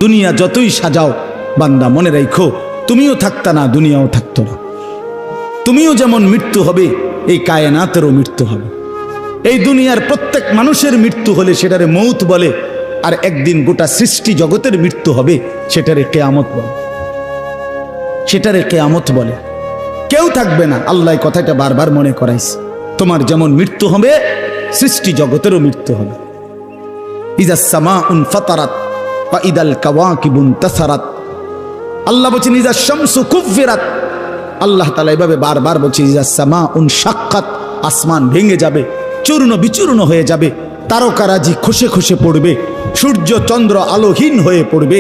দুনিয়া যতই সাজাও বান্দা মনে রাখো তুমিও থাকতা না, দুনিয়াও থাকতো না। তুমিও যেমন মৃত্যু হবে, এই কায়নাতেরও মৃত্যু হবে। এই দুনিয়ার প্রত্যেক মানুষের মৃত্যু হলে সেটারে মৌত বলে, আর একদিন গোটা সৃষ্টি জগতের মৃত্যু হবে সেটারে কিয়ামত বলে। সেটারে কিয়ামত বলে। কেউ থাকবে না, আল্লাহ কথাটা বারবার মনে করাইছে। তোমার যেমন মৃত্যু হবে, সৃষ্টি জগতেরও মৃত্যু হবে। ইযা সামাউন ফাতারাত ওয়া ইদাল কাওয়াকিবুন তাসারাত। আল্লাহ বলেন ইযা শামসু কুফিরাত। আল্লাহ তাআলা এভাবে বারবার বলছে ইযা সামাউন শাক্কাত, আসমান ভেঙে যাবে, চূর্ণ বিচূর্ণ হয়ে যাবে, তারকারাজি খসে খসে পড়বে, সূর্য চন্দ্র আলোহীন হয়ে পড়বে।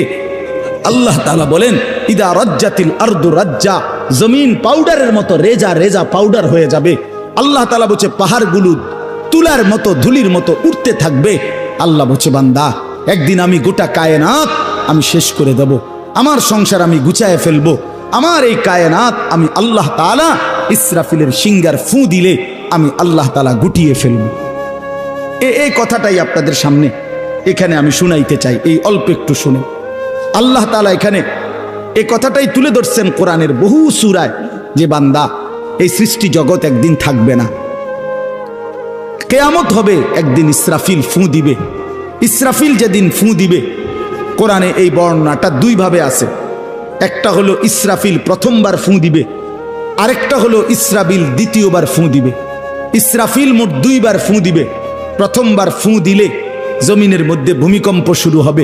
আল্লাহ তাআলা বলেন ইদা রাজ্জাতিল আরদু রাজ্জা, জমিন পাউডারের মতো রেজা রেজা পাউডার হয়ে যাবে। আল্লাহ তাআলা বলছে পাহাড়গুলো তুলার মতো ধুলির মতো উঠতে থাকবে। আল্লাহ বলছে বান্দা একদিন আমি গোটা কায়নাত আমি শেষ করে দেব, আমার সংসার আমি গুছায় ফেলবো, আমার এই কায়নাত আমি আল্লাহ তাআলা ইসরাফিলের সিঙ্গার ফু দিলে আমি আল্লাহ তাআলা গুটিয়ে ফেলবো। এই কথাটাই আপনাদের সামনে এখানে আমি শুনাইতে চাই। এই অল্প একটু শুনে আল্লাহ তাআলা এখানে এই কথাটাই তুলে ধরছেন কোরআনের বহু সূরায়, যে বান্দা এই সৃষ্টি জগৎ একদিন থাকবে না, কিয়ামত হবে, একদিন ইসরাফিল ফু দিবে। ইসরাফিল যেদিন ফু দিবে, কোরআনে এই বর্ণনাটা দুই ভাবে আছে। একটা হলো ইসরাফিল প্রথমবার ফু দিবে, আরেকটা হলো ইসরাফিল দ্বিতীয়বার ফু দিবে। ইসরাফিল মোট দুইবার ফু দিবে। প্রথমবার ফু দিলে জমিনের মধ্যে ভূমিকম্প শুরু হবে।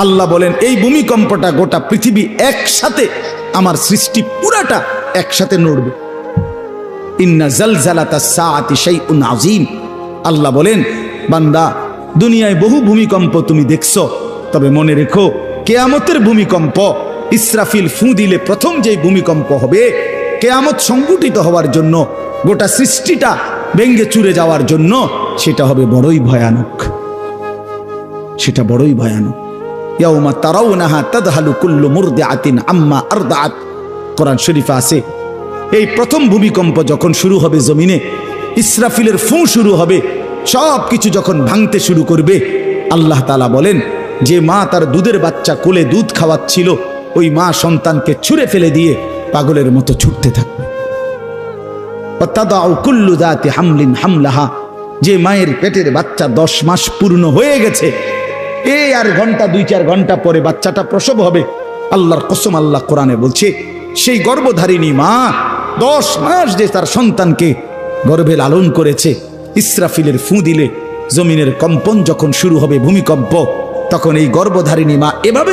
আল্লাহ বলেন এই ভূমিকম্পটা গোটা পৃথিবী একসাথে, আমার সৃষ্টি পুরাটা একসাথে নড়বে। ইন্না জালজালাতাস সাআতি শাইউন আযীম। আল্লাহ বলেন বান্দা দুনিয়ায় বহু ভূমিকম্প তুমি দেখছো, তবে মনে রেখো কিয়ামতের ভূমিকম্প, ইসরাফিল ফু দিলে প্রথম যে ভূমিকম্প হবে, কিয়ামত সংঘটিত হওয়ার জন্য, গোটা সৃষ্টিটা ভেঙ্গে চুরে যাওয়ার জন্য, সেটা হবে বড়ই ভয়ানক। সেটা বড়ই ভয়ানক। ইয়াউমা তারাউনাহা তাযহালু কুল্লু মুরদিআতিন আম্মা আরদাআত। কোরআন শরীফে আছে এই প্রথম ভূমিকম্প যখন শুরু হবে জমিনে, ইসরাফিলের ফু শুরু হবে, সব কিছু যখন ভাঙতে শুরু করবে, আল্লাহ তাআলা বলেন যে মা তার দুধের বাচ্চা কোলে দুধ খাওয়াচ্ছিল, ওই মা সন্তানকে ছুঁড়ে ফেলে দিয়ে পাগলের মতো ছুটতে থাকবে। ওয়াতাদাউ কুল্লু যাতি হামলিন হামলাহা, যে মায়ের পেটের বাচ্চা 10 মাস পূর্ণ হয়ে গেছে, এই আর ঘন্টা 2-4 ঘন্টা পরে বাচ্চাটা প্রসব হবে। আল্লাহর কসম, আল্লাহ কোরআনে বলছে সেই গর্ভধারিণী মা 10 মাস যে তার সন্তানকে গর্ভে লালন করেছে, ইসরাফিলের ফু দিলে জমিনের কম্পন যখন শুরু হবে, ভূমিকম্প, তখন এই গর্ভধারিণী মা এভাবে